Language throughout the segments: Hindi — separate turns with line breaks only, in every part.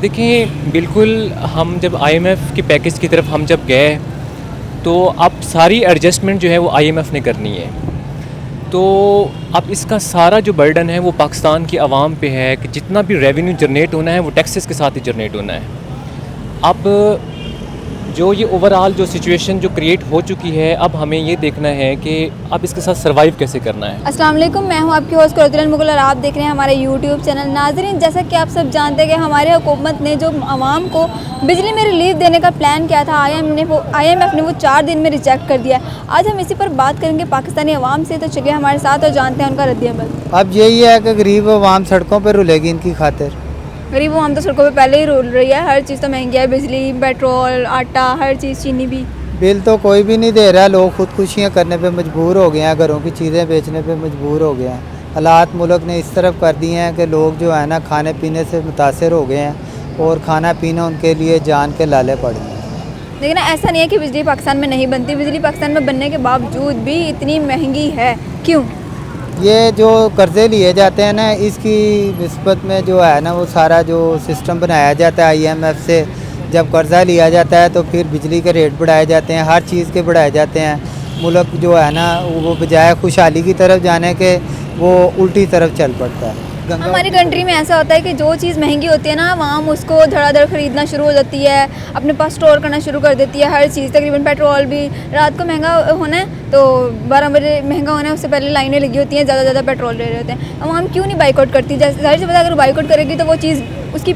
देखिए, बिल्कुल हम जब आईएमएफ के पैकेज की तरफ हम जब गए, तो अब सारी एडजस्टमेंट जो है वो आईएमएफ ने करनी है। तो अब इसका सारा जो बर्डन है वो पाकिस्तान की आवाम पे है कि जितना भी रेवेन्यू जनरेट होना है वो टैक्सेस के साथ ही जनरेट होना है। अब जो ये ओवरऑल जो सिचुएशन जो क्रिएट हो चुकी है, अब हमें ये देखना है कि अब इसके साथ सर्वाइव कैसे करना है।
अस्सलाम वालेकुम, मैं हूं आपकी होस्ट कुरैतुल मुग़ल और आप देख रहे हैं हमारे यूट्यूब चैनल। नाज़रीन, जैसा कि आप सब जानते हैं कि हमारे हुकूमत ने जो आवाम को बिजली में रिलीफ देने का प्लान किया था, आईएमएफ ने वो 4 दिन में रिजेक्ट कर दिया। आज हम इसी पर बात करेंगे पाकिस्तानी अवाम से, तो चलिए हमारे साथ और जानते हैं उनका रद्द-ए-अमल।
अब यही है कि गरीब अवाम सड़कों पर रुलेगी इनकी खातिर।
गरीब आवाम तो सड़कों पे पहले ही रोल रही है, हर चीज़ तो महंगी है, बिजली, पेट्रोल, आटा, हर चीज़, चीनी भी।
बिल तो कोई भी नहीं दे रहा, लोग खुदकुशियाँ करने पे मजबूर हो गए हैं, घरों की चीज़ें बेचने पे मजबूर हो गए हैं। हालात मुल्क ने इस तरफ कर दिए हैं कि लोग जो है ना खाने पीने से मुतासर हो गए हैं और खाना पीना उनके लिए जान के लाले पड़े हैं।
लेकिन ऐसा नहीं है कि बिजली पाकिस्तान में नहीं बनती, बिजली पाकिस्तान में बनने के बावजूद भी इतनी महंगी है, क्यों?
ये जो कर्ज़े लिए जाते हैं ना, इसकी निस्बत में जो है ना वो सारा जो सिस्टम बनाया जाता है आईएमएफ से, जब कर्ज़ा लिया जाता है तो फिर बिजली के रेट बढ़ाए जाते हैं, हर चीज़ के बढ़ाए जाते हैं। मुल्क जो है ना वो बजाय खुशहाली की तरफ जाने के वो उल्टी तरफ चल पड़ता है।
हमारी कंट्री में ऐसा होता है कि जो चीज़ महंगी होती है ना, आवाम उसको धड़ाधड़ ख़रीदना शुरू हो जाती है, अपने पास स्टोर करना शुरू कर देती है। हर चीज़ तकरीबन पेट्रोल भी रात को महंगा होना है तो 12 बजे महंगा होना है, उससे पहले लाइनें लगी होती हैं, ज़्यादा पेट्रोल ले रहे होते हैं। आवाम क्यों नहीं बाइकआउट करती? जैसे जाहिर सी बात है, अगर बाइकआउट करेगी तो वो चीज़, उसकी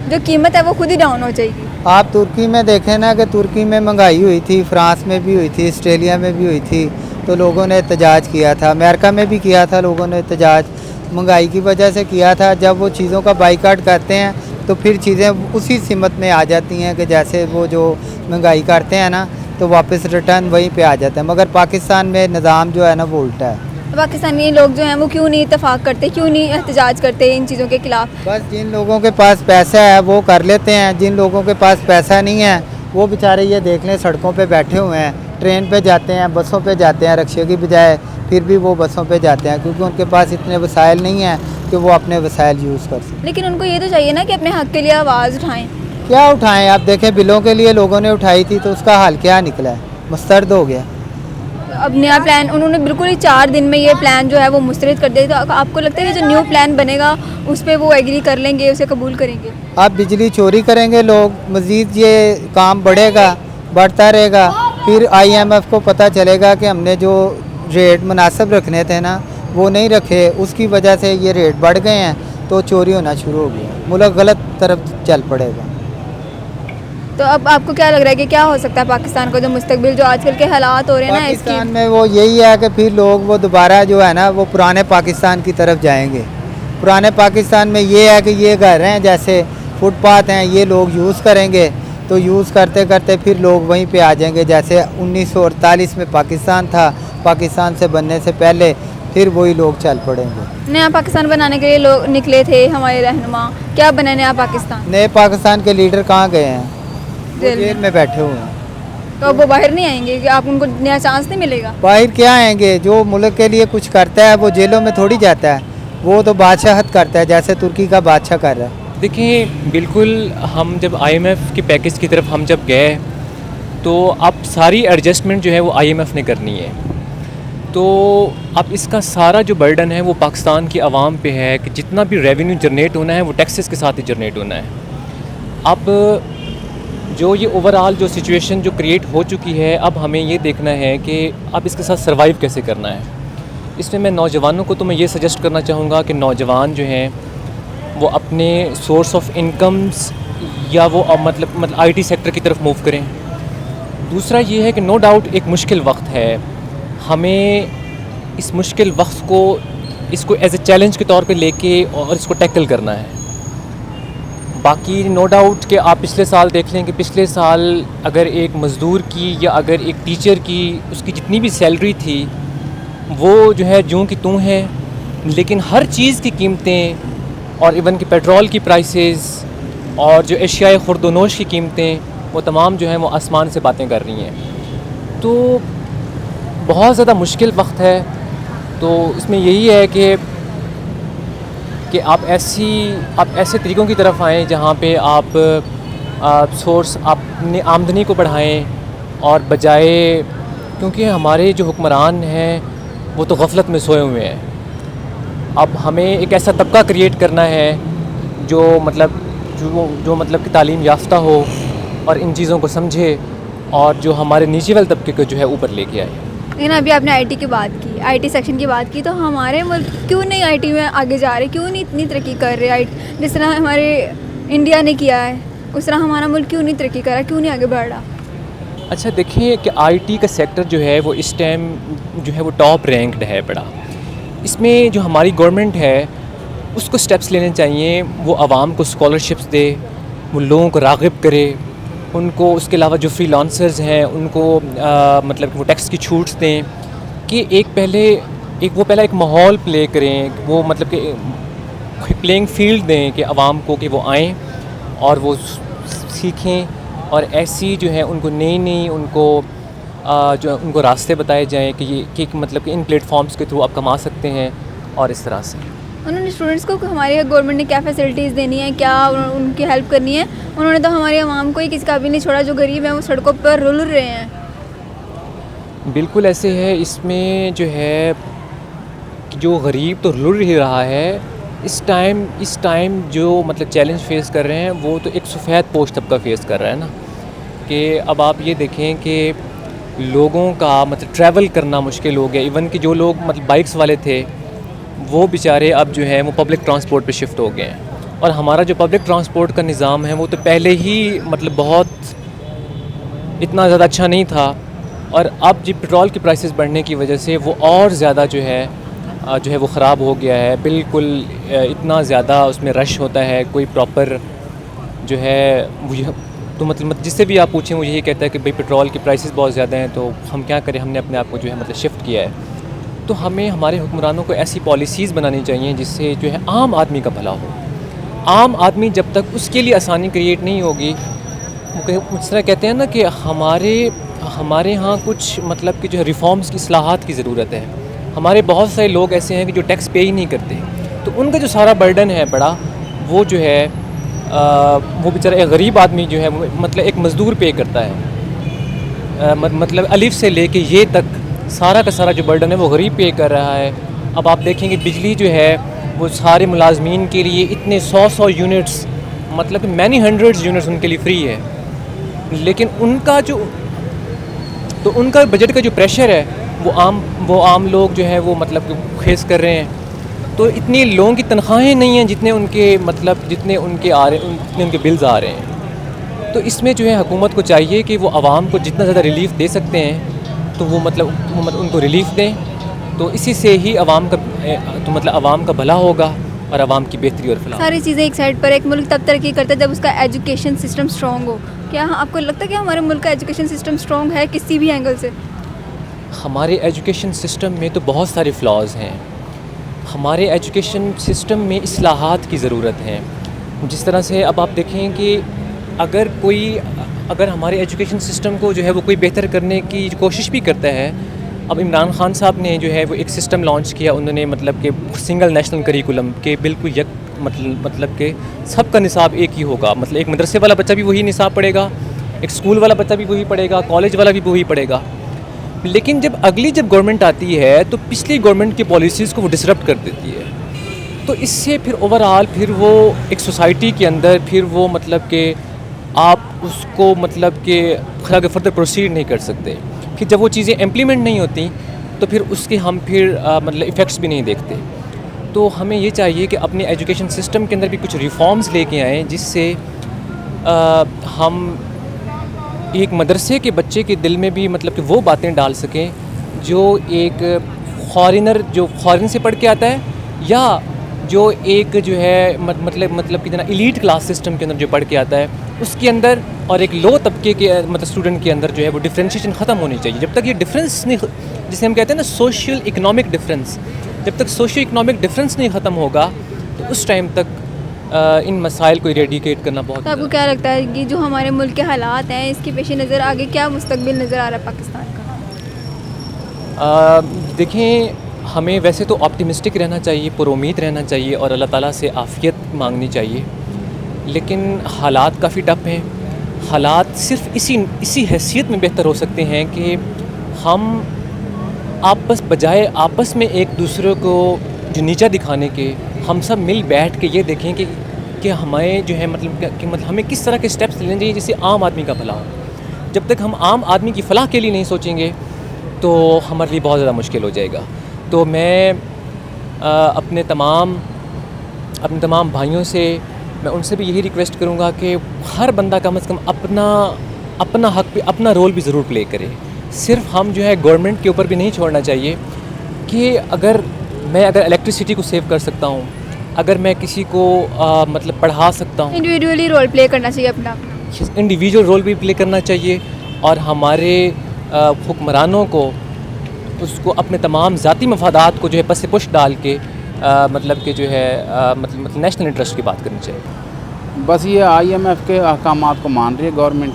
जो कीमत है वो खुद ही डाउन हो जाएगी।
आप तुर्की में देखें ना कि तुर्की में महंगाई हुई थी, फ्रांस में भी हुई थी, ऑस्ट्रेलिया में भी हुई थी, तो लोगों ने एहतजाज किया था। अमेरिका में भी किया था लोगों ने एहतजाज, महंगाई की वजह से किया था। जब वो चीज़ों का बाइकाट करते हैं तो फिर चीज़ें उसी सीमत में आ जाती हैं कि जैसे वो जो महंगाई करते हैं ना तो वापस रिटर्न वहीं पे आ जाते हैं। मगर पाकिस्तान में निज़ाम जो है ना वो उल्टा है।
पाकिस्तानी लोग जो हैं वो क्यों नहीं इत्तेफाक करते, क्यों नहीं एहतजाज करते इन चीज़ों के खिलाफ?
बस जिन लोगों के पास पैसा है वो कर लेते हैं, जिन लोगों के पास पैसा नहीं है वो बेचारे ये देख लें सड़कों पे बैठे हुए हैं, ट्रेन पे जाते हैं, बसों पे जाते हैं, रिक्शे की बजाय फिर भी वो बसों पे जाते हैं क्योंकि उनके पास इतने वसाइल नहीं हैं कि वो अपने वसाइल यूज़ कर सकें।
लेकिन उनको ये तो चाहिए ना कि अपने हक़ के लिए आवाज़ उठाएं।
क्या उठाएं? आप देखें बिलों के लिए लोगों ने उठाई थी तो उसका हाल क्या निकला है, मुस्तरद हो गया।
अब नया प्लान उन्होंने बिल्कुल ही 4 दिन में ये प्लान जो है वो मुस्तरद कर दिया। तो आपको लगता है कि जो न्यू प्लान बनेगा उस पर वो एग्री कर लेंगे, उसे कबूल करेंगे?
अब बिजली चोरी करेंगे लोग, मज़ीद ये काम बढ़ता रहेगा। फिर आईएमएफ को पता चलेगा कि हमने जो रेट मुनासिब रखने थे ना वो नहीं रखे, उसकी वजह से ये रेट बढ़ गए हैं तो चोरी होना शुरू हो गया, मुल्क गलत तरफ चल पड़ेगा।
तो अब आपको क्या लग रहा है कि क्या हो सकता है पाकिस्तान को, जो मुस्तकबिल जो आजकल के हालात हो रहे हैं ना
पाकिस्तान में, वो यही है कि फिर लोग वो दोबारा जो है ना वो पुराने पाकिस्तान की तरफ जाएंगे। पुराने पाकिस्तान में ये है कि ये घर हैं जैसे फुटपाथ हैं, ये लोग यूज़ करेंगे तो यूज़ करते करते फिर लोग वहीं पे आ जाएंगे जैसे 1948 में पाकिस्तान था, पाकिस्तान से बनने से पहले फिर वही लोग चल पड़ेंगे।
नया पाकिस्तान बनाने के लिए लोग निकले थे हमारे रहनुमा, क्या बना नया पाकिस्तान?
नए पाकिस्तान के लीडर कहाँ गए हैं? जेल में बैठे हुए हैं।
तो अब वो बाहर नहीं आएंगे कि आप उनको नया चांस नहीं मिलेगा?
बाहर क्या आएंगे? जो मुल्क के लिए कुछ करता है वो जेलों में थोड़ी जाता है, वो तो बादशाहत करता है जैसे तुर्की का बादशाह कर रहा है।
देखिए, बिल्कुल हम जब आईएमएफ के पैकेज की तरफ हम जब गए, तो अब सारी एडजस्टमेंट जो है वो आईएमएफ ने करनी है। तो अब इसका सारा जो बर्डन है वो पाकिस्तान की आवाम पे है कि जितना भी रेवेन्यू जनरेट होना है वो टैक्सेस के साथ ही जनरेट होना है। अब जो ये ओवरऑल जो सिचुएशन जो क्रिएट हो चुकी है, अब हमें ये देखना है कि अब इसके साथ सर्वाइव कैसे करना है। इसमें मैं नौजवानों को तो मैं ये सजेस्ट करना चाहूँगा कि नौजवान जो हैं वो अपने सोर्स ऑफ इनकम्स या वो मतलब आईटी सेक्टर की तरफ मूव करें। दूसरा ये है कि नो डाउट एक मुश्किल वक्त है, हमें इस मुश्किल वक्त को इसको एज ए चैलेंज के तौर पे लेके और इसको टैकल करना है। बाकी नो डाउट कि आप पिछले साल देख लें कि पिछले साल अगर एक मज़दूर की या अगर एक टीचर की उसकी जितनी भी सैलरी थी वो जो है जूं की तूं है, लेकिन हर चीज़ की कीमतें और इवन कि पेट्रोल की प्राइसेस और जो एशियाई खुर्दोनोश की कीमतें वो तमाम जो हैं वो आसमान से बातें कर रही हैं। तो बहुत ज़्यादा मुश्किल वक्त है। तो इसमें यही है कि कि आप ऐसे तरीक़ों की तरफ आएँ जहाँ पे आप सोर्स अपनी आमदनी को बढ़ाएं, और बजाय, क्योंकि हमारे जो हुक्मरान हैं वो तो गफलत में सोए हुए हैं। अब हमें एक ऐसा तबका क्रिएट करना है जो मतलब कि तालीम याफ्ता हो और इन चीज़ों को समझे, और जो हमारे नीचे वाले तबके को जो है ऊपर लेके आए।
लेकिन अभी आपने आईटी की बात की, आईटी सेक्शन की बात की, तो हमारे मुल्क क्यों नहीं आईटी में आगे जा रहे, क्यों नहीं इतनी तरक्की कर रहे? जिस तरह हमारे इंडिया ने किया है उस तरह हमारा मुल्क क्यों नहीं तरक्की कर रहा, क्यों नहीं आगे बढ़ रहा?
अच्छा देखिए कि आईटी का सेक्टर जो है वो इस टाइम जो है वो टॉप रैंक्ड है बड़ा। इसमें जो हमारी गवर्नमेंट है उसको स्टेप्स लेने चाहिए, वो आवाम को स्कॉलरशिप्स दे, वो लोगों को राग़िब करे, उनको उसके अलावा जो फ्रीलांसर्स हैं उनको मतलब कि वो टैक्स की छूट्स दें, कि वो पहला एक माहौल प्ले करें, वो मतलब कि प्लेइंग फील्ड दें कि आवाम को, कि वो आएँ और वो सीखें, और ऐसी जो है उनको नई उनको जो उनको रास्ते बताए जाएँ कि मतलब कि इन प्लेटफॉर्म्स के थ्रू आप कमा सकते हैं, और इस तरह से।
उन्होंने स्टूडेंट्स को हमारी गवर्नमेंट ने क्या फैसिलिटीज़ देनी है, क्या उनकी हेल्प करनी है? उन्होंने तो हमारी आवाम को ही किसी का भी नहीं छोड़ा, जो गरीब हैं वो सड़कों पर रुल रहे हैं।
बिल्कुल ऐसे है, इसमें जो है कि जो गरीब तो रुल ही रहा है इस टाइम जो मतलब चैलेंज फेस कर रहे हैं वो तो एक सफ़ेद पोश तबका फेस कर रहा है ना, कि अब आप ये देखें कि लोगों का मतलब ट्रैवल करना मुश्किल हो गया। इवन कि जो लोग मतलब बाइक्स वाले थे वो बेचारे अब जो है वो पब्लिक ट्रांसपोर्ट पे शिफ्ट हो गए हैं, और हमारा जो पब्लिक ट्रांसपोर्ट का निज़ाम है वो तो पहले ही मतलब बहुत इतना ज़्यादा अच्छा नहीं था, और अब जो पेट्रोल की प्राइसेस बढ़ने की वजह से वो और ज़्यादा जो है वो ख़राब हो गया है। बिल्कुल इतना ज़्यादा उसमें रश होता है, कोई प्रॉपर जो है वो तो मतलब जिससे भी आप पूछें वो यही कहता है कि भाई पेट्रोल की प्राइसेस बहुत ज़्यादा हैं, तो हम क्या करें, हमने अपने आप को जो है मतलब शिफ्ट किया है। तो हमें हमारे हुक्मरानों को ऐसी पॉलिसीज़ बनानी चाहिए जिससे जो है आम आदमी का भला हो। आम आदमी जब तक उसके लिए आसानी क्रिएट नहीं होगी, इस तरह कहते हैं ना कि हमारे यहाँ कुछ मतलब कि जो है रिफॉर्म्स की इस्लाहात की ज़रूरत है। हमारे बहुत सारे लोग ऐसे हैं कि जो टैक्स पे ही नहीं करते, तो उनका जो सारा बर्डन है बड़ा, वो जो है वो बेचारा एक गरीब आदमी जो है मतलब एक मज़दूर पे करता है, मतलब अलिफ से लेके ये तक सारा का सारा जो बर्डन है वो गरीब पे कर रहा है। अब आप देखेंगे बिजली जो है वो सारे मुलाजमीन के लिए इतने 100 यूनिट्स, मतलब मैनी हंड्रेड्स यूनिट्स उनके लिए फ्री है, लेकिन उनका बजट का जो प्रेशर है वो आम लोग जो है वो मतलब फेस कर रहे हैं। तो इतनी लोगों की तनख्वाहें नहीं हैं जितने उनके बिल्स आ रहे हैं। तो इसमें जो है हुकूमत को चाहिए कि वो आवाम को जितना ज़्यादा रिलीफ़ दे सकते हैं तो वो मतलब उनको रिलीफ़ दें, तो इसी से ही आवाम का भला होगा और आवाम की बेहतरी और फलाह।
सारी चीज़ें एक साइड पर, एक मुल्क तब तरक्की करता है जब उसका एजुकेशन सिस्टम स्ट्रॉन्ग हो। क्या आपको लगता है कि हमारे मुल्क का एजुकेशन सिस्टम स्ट्रॉन्ग है किसी भी एंगल से?
हमारे एजुकेशन सिस्टम में तो बहुत सारे फ्लॉज़ हैं। हमारे एजुकेशन सिस्टम में इस्लाहात की ज़रूरत है। जिस तरह से अब आप देखें कि अगर हमारे एजुकेशन सिस्टम को जो है वो कोई बेहतर करने की कोशिश भी करता है। अब इमरान खान साहब ने जो है वो एक सिस्टम लॉन्च किया, उन्होंने मतलब कि सिंगल नेशनल करिकुलम के बिल्कुल मतलब कि सबका निसाब एक ही होगा। मतलब एक मदरसे वाला बच्चा भी वही निसाब पढ़ेगा, एक स्कूल वाला बच्चा भी वही पढ़ेगा, कॉलेज वाला भी वही पढ़ेगा। लेकिन जब गवर्नमेंट आती है तो पिछली गवर्नमेंट की पॉलिसीज़ को वो डिसरप्ट कर देती है। तो इससे फिर ओवरऑल फिर वो एक सोसाइटी के अंदर फिर वो मतलब कि आप उसको मतलब कि आगे फर्दर प्रोसीड नहीं कर सकते। फिर जब वो चीज़ें इम्प्लीमेंट नहीं होती तो फिर उसके हम मतलब इफ़ेक्ट्स भी नहीं देखते। तो हमें ये चाहिए कि अपने एजुकेशन सिस्टम के अंदर भी कुछ रिफॉर्म्स लेके आएँ जिससे हम एक मदरसे के बच्चे के दिल में भी मतलब कि वो बातें डाल सकें जो एक फॉरेनर जो फॉरेन से पढ़ के आता है, या जो एक जो है मतलब कि जना एलीट क्लास सिस्टम के अंदर जो पढ़ के आता है उसके अंदर, और एक लो तबके के मतलब स्टूडेंट के अंदर जो है वो डिफ्रेंशिएशन ख़त्म होनी चाहिए। जब तक ये डिफरेंस नहीं, जिसे हम कहते हैं ना सोशल इकनॉमिक डिफरेंस, जब तक सोशल इकनॉमिक डिफरेंस नहीं ख़त्म होगा तो उस टाइम तक इन मसाइल को इरेडिकेट करना बहुत।
तो आपको क्या लगता है कि जो हमारे मुल्क के हालात हैं इसके पेश नज़र आगे क्या मुस्तकबिल नज़र आ रहा है पाकिस्तान का?
देखें हमें वैसे तो ऑप्टिमिस्टिक रहना चाहिए, पुरुमीद रहना चाहिए और अल्लाह ताला से आफ़ियत मांगनी चाहिए, लेकिन हालात काफ़ी टफ हैं। हालात सिर्फ इसी हैसियत में बेहतर हो सकते हैं कि हम बजाय आपस में एक दूसरे को जो नीचा दिखाने के, हम सब मिल बैठ के ये देखें कि हमें जो है मतलब हमें किस तरह के स्टेप्स लेने चाहिए जिससे आम आदमी का भला हो। जब तक हम आम आदमी की फ़लाह के लिए नहीं सोचेंगे तो हमारे लिए बहुत ज़्यादा मुश्किल हो जाएगा। तो मैं अपने तमाम भाइयों से, मैं उनसे भी यही रिक्वेस्ट करूँगा कि हर बंदा कम से कम अपना हक पे अपना रोल भी ज़रूर प्ले करे। सिर्फ हम जो है गवर्नमेंट के ऊपर भी नहीं छोड़ना चाहिए कि अगर इलेक्ट्रिसिटी को सेव कर सकता हूँ, अगर मैं किसी को मतलब पढ़ा सकता हूँ,
इंडिविजुअली रोल प्ले करना चाहिए अपना,
इंडिविजुअल रोल भी प्ले करना चाहिए और हमारे हुक्मरानों को उसको अपने तमाम ज़ाती मफादात को जो है पस पुश डाल के मतलब कि जो है मतलब नेशनल इंटरेस्ट की बात करनी चाहिए।
बस ये IMF के अहकामात को मान रही है गवर्नमेंट,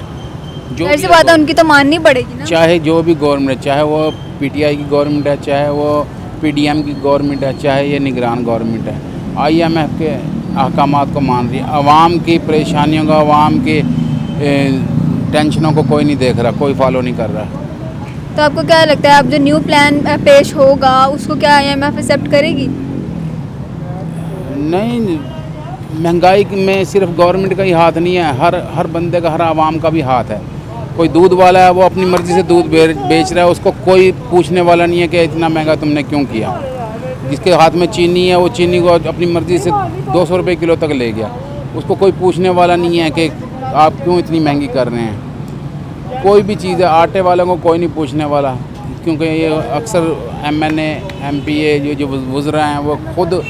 जो
ऐसी बात है उनकी तो माननी पड़ेगी ना।
चाहे जो भी गवर्नमेंट है, चाहे वो PTI की गवर्नमेंट है, चाहे वो PDM की गवर्नमेंट है, चाहे ये निगरान गवर्नमेंट है, IMF के अहकामात को मान रही है। आवाम की परेशानियों का, आवाम की टेंशनों को कोई नहीं देख रहा, कोई फॉलो नहीं कर रहा।
तो आपको क्या लगता है, अब जो न्यू प्लान पेश होगा उसको क्या IMF एक्सेप्ट करेगी?
नहीं, महंगाई में सिर्फ गवर्नमेंट का ही हाथ नहीं है, हर बंदे का, हर आवाम का भी हाथ है। कोई दूध वाला है, वो अपनी मर्ज़ी से दूध बेच रहा है, उसको कोई पूछने वाला नहीं है कि इतना महंगा तुमने क्यों किया। जिसके हाथ में चीनी है, वो चीनी को अपनी मर्ज़ी से 200 रुपये किलो तक ले गया, उसको कोई पूछने वाला नहीं है कि आप क्यों इतनी महंगी कर रहे हैं। कोई भी चीज़ है, आटे वालों को कोई नहीं पूछने वाला, क्योंकि ये अक्सर MNA MPA जो वुज़रा हैं वो खुद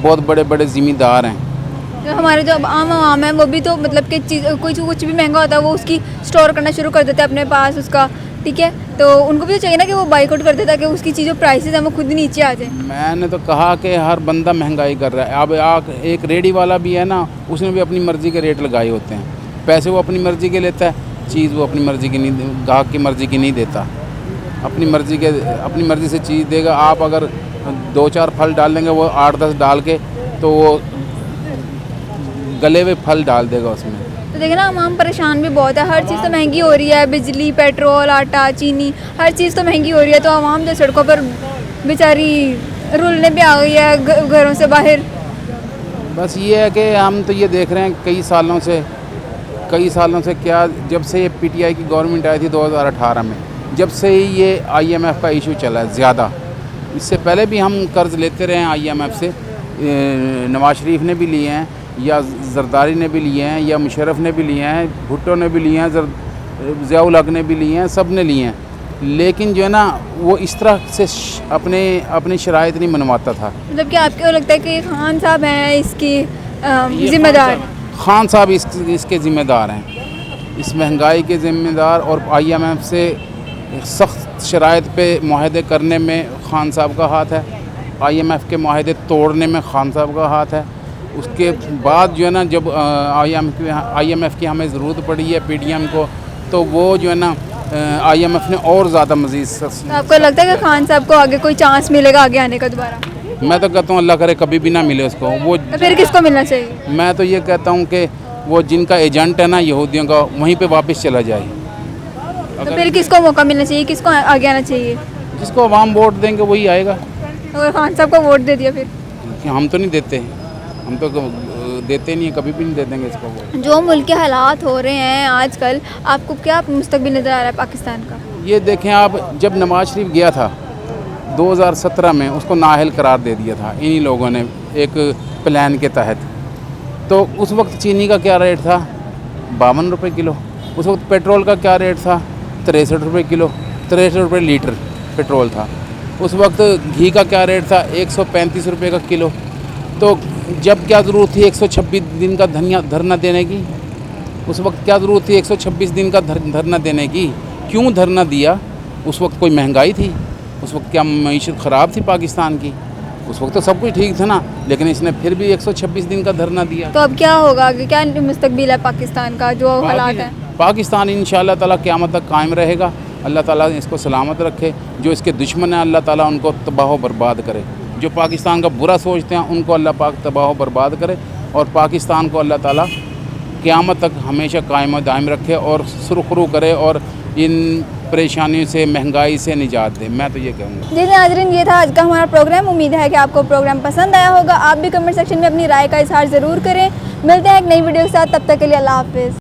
बहुत बड़े बड़े ज़िम्मेदार हैं।
जो हमारे जो आम आवाम है वो भी तो मतलब कि चीज़ कुछ भी महंगा होता है वो उसकी स्टोर करना शुरू कर देते हैं अपने पास उसका, ठीक है। तो उनको भी तो चाहिए ना कि वो बाइकआउट कर दे ताकि उसकी चीज़ जो प्राइसेस हैं वो खुद ही नीचे आ जाए।
मैंने तो कहा कि हर बंदा महंगाई कर रहा है। अब एक रेडी वाला भी है ना, उसने भी अपनी मर्ज़ी के रेट लगाए होते हैं, पैसे वो अपनी मर्ज़ी के लेता है, चीज़ वो अपनी मर्ज़ी की नहीं, ग्राहक की मर्ज़ी की नहीं देता, अपनी मर्ज़ी से चीज़ देगा। आप अगर 2-4 फल डाल देंगे, वो 8-10 डाल के, तो वो गले हुए फल डाल देगा उसमें।
तो देखिए ना, आम परेशान भी बहुत है, हर चीज़ तो महंगी हो रही है, बिजली, पेट्रोल, आटा, चीनी, हर चीज़ तो महंगी हो रही है। तो आवाम जो सड़कों पर बेचारी रुलने भी आ गई है घरों से बाहर।
बस ये है कि हम तो ये देख रहे हैं कई सालों से क्या, जब से ये PTI की गवर्नमेंट आई थी 2018 में, जब से ही ये IMF का इशू चला है ज़्यादा। इससे पहले भी हम कर्ज़ लेते रहे हैं IMF से, नवाज शरीफ ने भी लिए हैं, या जरदारी ने भी लिए हैं, या मुशर्रफ ने भी लिए हैं, भुट्टो ने भी लिए हैं, ज़ियाउल हक ने भी लिए हैं, सब ने लिए हैं। लेकिन जो है ना, वो इस तरह से अपनी शराइत नहीं मनवाता था। मतलब
कि आपको लगता है कि खान साहब हैं इसकी जिम्मेदार?
खान साहब इसके ज़िम्मेदार हैं, इस महंगाई के ज़िम्मेदार, और IMF से सख्त शराइत पे मुआहदे करने में खान साहब का हाथ है, IMF के मुआहदे तोड़ने में खान साहब का हाथ है। उसके बाद जो है ना, जब IMF की हमें ज़रूरत पड़ी है PDM को, तो वो जो है ना IMF ने और ज़्यादा मज़ीद।
तो आपको लगता है कि खान साहब को आगे कोई चांस मिलेगा आगे आने का दोबारा?
मैं तो कहता हूँ अल्लाह करे कभी भी ना मिले उसको। वो
तो फिर किसको मिलना चाहिए?
मैं तो ये कहता हूँ कि वो जिनका एजेंट है ना यहूदियों का, वहीं पे वापस चला जाए।
तो फिर किसको मौका मिलना चाहिए, किसको आगे आना चाहिए?
जिसको अवाम वोट देंगे वही आएगा।
अगर खान साहब को वोट दे दिया फिर?
हम तो नहीं देते, हम तो देते नहीं, कभी भी नहीं दे देंगे इसको वोट।
जो मुल्क के हालात हो रहे हैं आजकल, आपको क्या मुस्तकबिल नज़र आ रहा है पाकिस्तान का?
ये देखें आप, जब नवाज शरीफ गया था 2017 में, उसको नाअहल करार दे दिया था इन्हीं लोगों ने एक प्लान के तहत। तो उस वक्त चीनी का क्या रेट था? 52 रुपये किलो। उस वक्त पेट्रोल का क्या रेट था? 63 रुपये किलो, 63 रुपये लीटर पेट्रोल था। उस वक्त घी का क्या रेट था? 135 रुपये का किलो। तो जब क्या ज़रूरत थी 126 दिन का धरना देने की? उस वक्त क्या ज़रूरत थी 126 दिन का धरना देने की? क्यों धरना दिया? उस वक्त कोई महंगाई थी? उस वक्त क्या मईशत ख़राब थी पाकिस्तान की? उस वक्त तो सब कुछ ठीक था ना, लेकिन इसने फिर भी 126 दिन का धरना दिया।
तो अब क्या होगा आगे, क्या मुस्तकबिल है पाकिस्तान का, जो हालात है?
पाकिस्तान इंशाअल्लाह ताला क़यामत तक कायम रहेगा। अल्लाह ताला इसको सलामत रखे। जो इसके दुश्मन हैं अल्लाह ताला उनको तबाह व बर्बाद करे। जो पाकिस्तान का बुरा सोचते हैं उनको अल्लाह पाक तबाह व बर्बाद करे और पाकिस्तान को अल्लाह ताला क़यामत तक हमेशा कायम व दायम रखे और सुरखरू करे और इन परेशानियों से, महंगाई से निजात दे। मैं तो ये कहूँगा।
जी नाज़रीन, ये था आज का हमारा प्रोग्राम। उम्मीद है कि आपको प्रोग्राम पसंद आया होगा। आप भी कमेंट सेक्शन में अपनी राय का इजहार ज़रूर करें। मिलते हैं एक नई वीडियो के साथ, तब तक के लिए अल्लाह हाफिज़।